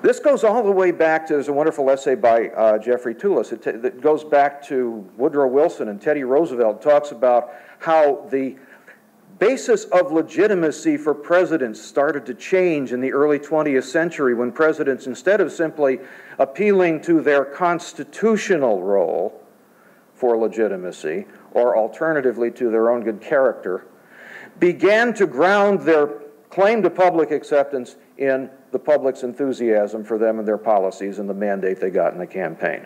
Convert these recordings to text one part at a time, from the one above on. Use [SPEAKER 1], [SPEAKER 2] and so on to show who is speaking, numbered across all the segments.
[SPEAKER 1] This goes all the way back to, there's a wonderful essay by Jeffrey Toulis that goes back to Woodrow Wilson and Teddy Roosevelt. It talks about how the basis of legitimacy for presidents started to change in the early 20th century when presidents, instead of simply appealing to their constitutional role for legitimacy, or alternatively to their own good character, began to ground their claim to public acceptance in the public's enthusiasm for them and their policies and the mandate they got in the campaign.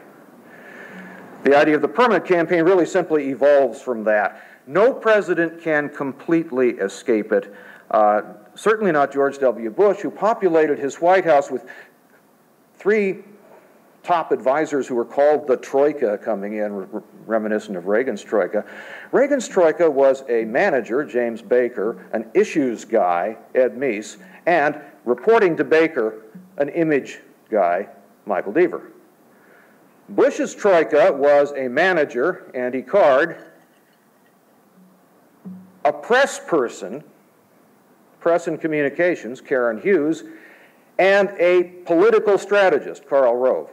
[SPEAKER 1] The idea of the permanent campaign really simply evolves from that. No president can completely escape it. Certainly not George W. Bush, who populated his White House with 3 top advisors who were called the Troika coming in, reminiscent of Reagan's Troika. Reagan's Troika was a manager, James Baker, an issues guy, Ed Meese, and, reporting to Baker, an image guy, Michael Deaver. Bush's Troika was a manager, Andy Card, a press person, press and communications, Karen Hughes, and a political strategist, Karl Rove.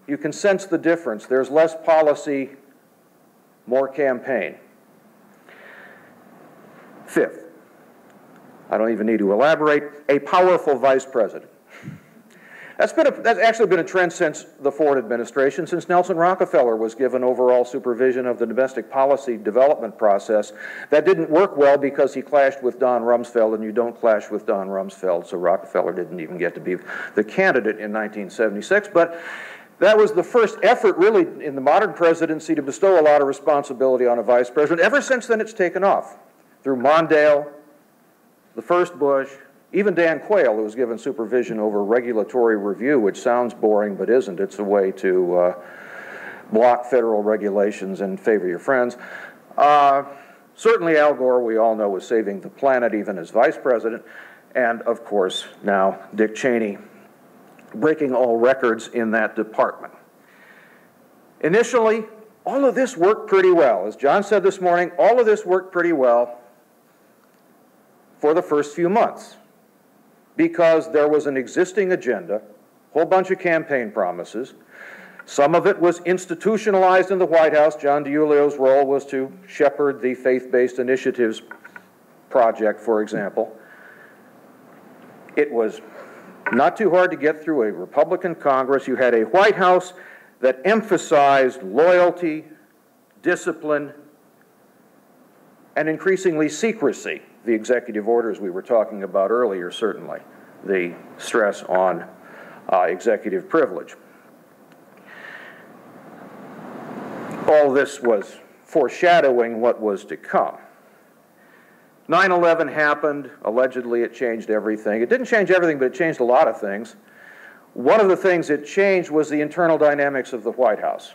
[SPEAKER 1] You can sense the difference. There's less policy, more campaign. 5th, I don't even need to elaborate, a powerful vice president. That's actually been a trend since the Ford administration, since Nelson Rockefeller was given overall supervision of the domestic policy development process. That didn't work well because he clashed with Don Rumsfeld, and you don't clash with Don Rumsfeld, so Rockefeller didn't even get to be the candidate in 1976. But that was the first effort, really, in the modern presidency to bestow a lot of responsibility on a vice president. Ever since then, it's taken off. Through Mondale, the first Bush, even Dan Quayle, who was given supervision over regulatory review, which sounds boring but isn't. It's a way to block federal regulations and favor your friends. Certainly Al Gore, we all know, was saving the planet even as vice president. And, of course, now Dick Cheney, breaking all records in that department. Initially, all of this worked pretty well. As John said this morning, all of this worked pretty well for the first few months, because there was an existing agenda, a whole bunch of campaign promises. Some of it was institutionalized in the White House. John DiIulio's role was to shepherd the faith-based initiatives project, for example. It was not too hard to get through a Republican Congress. You had a White House that emphasized loyalty, discipline, and increasingly secrecy. The executive orders we were talking about earlier, certainly, the stress on executive privilege. All this was foreshadowing what was to come. 9/11 happened. Allegedly, it changed everything. It didn't change everything, but it changed a lot of things. One of the things it changed was the internal dynamics of the White House.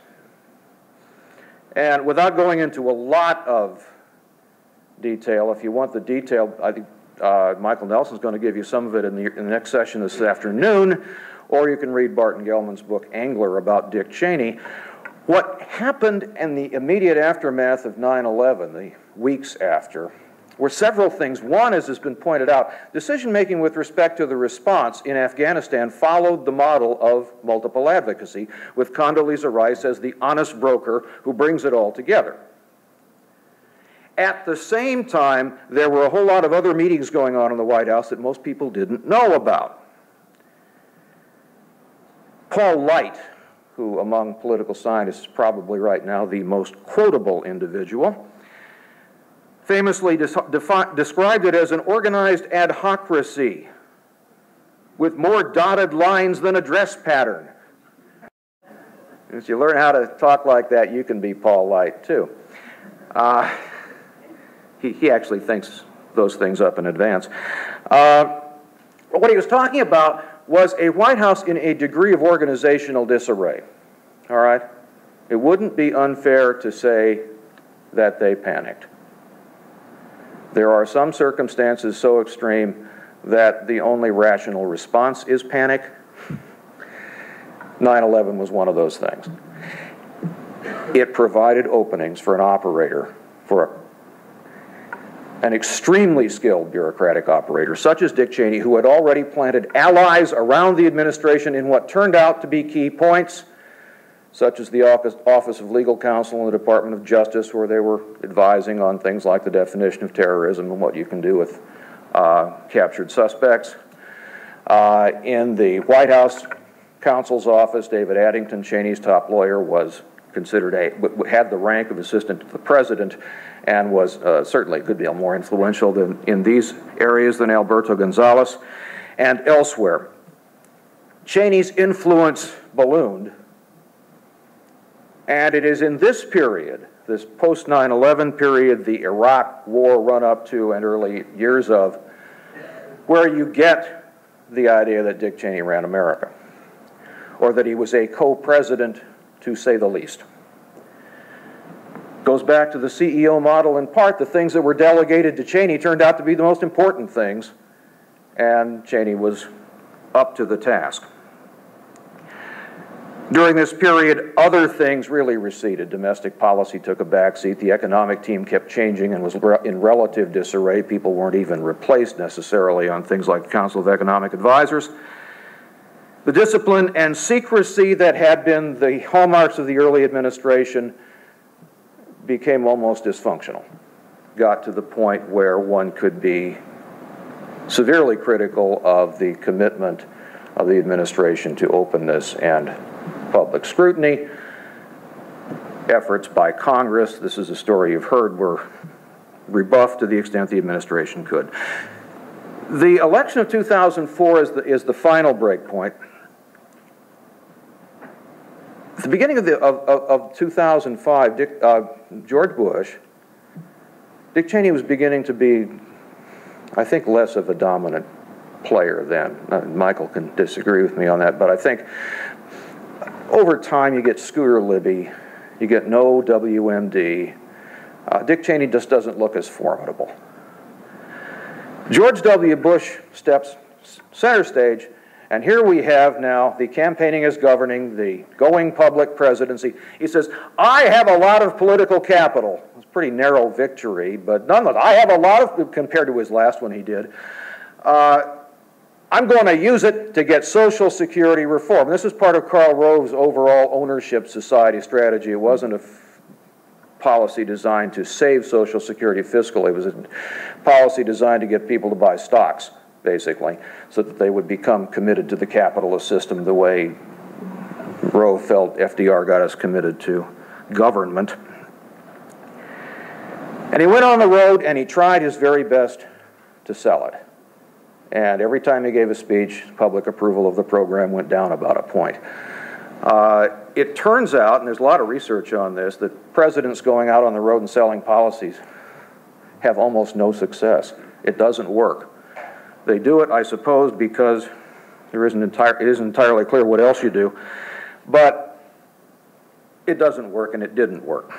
[SPEAKER 1] And without going into a lot of detail, if you want the detail, I think Michael Nelson's going to give you some of it in the next session this afternoon, or you can read Barton Gellman's book, Angler, about Dick Cheney. What happened in the immediate aftermath of 9/11, the weeks after, were several things. One, as has been pointed out, decision-making with respect to the response in Afghanistan followed the model of multiple advocacy, with Condoleezza Rice as the honest broker who brings it all together. At the same time, there were a whole lot of other meetings going on in the White House that most people didn't know about. Paul Light, who among political scientists is probably right now the most quotable individual, famously described it as an organized adhocracy with more dotted lines than a dress pattern. If you learn how to talk like that, you can be Paul Light, too. He actually thinks those things up in advance. What he was talking about was a White House in a degree of organizational disarray. All right? It wouldn't be unfair to say that they panicked. There are some circumstances so extreme that the only rational response is panic. 9/11 was one of those things. It provided openings for an operator, for an extremely skilled bureaucratic operator, such as Dick Cheney, who had already planted allies around the administration in what turned out to be key points, such as the Office of Legal Counsel and the Department of Justice, where they were advising on things like the definition of terrorism and what you can do with captured suspects. In the White House counsel's office, David Addington, Cheney's top lawyer, was considered had the rank of assistant to the president, and was certainly a good deal more influential than in these areas than Alberto Gonzales and elsewhere. Cheney's influence ballooned, and it is in this period, this post 9/11 period, the Iraq War run-up to and early years of, where you get the idea that Dick Cheney ran America, or that he was a co-president, to say the least. Goes back to the CEO model in part. The things that were delegated to Cheney turned out to be the most important things, and Cheney was up to the task. During this period, other things really receded. Domestic policy took a backseat. The economic team kept changing and was in relative disarray. People weren't even replaced necessarily on things like the Council of Economic Advisors. The discipline and secrecy that had been the hallmarks of the early administration became almost dysfunctional. Got to the point where one could be severely critical of the commitment of the administration to openness and public scrutiny. Efforts by Congress, this is a story you've heard, were rebuffed to the extent the administration could. The election of 2004 is the final break point. At the beginning of 2005, George Bush, Dick Cheney was beginning to be, I think, less of a dominant player then. Michael can disagree with me on that, but I think over time you get Scooter Libby, you get no WMD. Dick Cheney just doesn't look as formidable. George W. Bush steps center stage, and here we have now the campaigning as governing, the going public presidency. He says, I have a lot of political capital. It's a pretty narrow victory, but nonetheless, I have a lot of, compared to his last one he did. I'm going to use it to get Social Security reform. This is part of Karl Rove's overall ownership society strategy. It wasn't a policy designed to save Social Security fiscally. It was a policy designed to get people to buy stocks, basically, so that they would become committed to the capitalist system the way Rove felt FDR got us committed to government. And he went on the road and he tried his very best to sell it. And every time he gave a speech, public approval of the program went down about a point. It turns out, and there's a lot of research on this, that presidents going out on the road and selling policies have almost no success. It doesn't work. They do it, I suppose, because it isn't entirely clear what else you do. But it doesn't work, and it didn't work.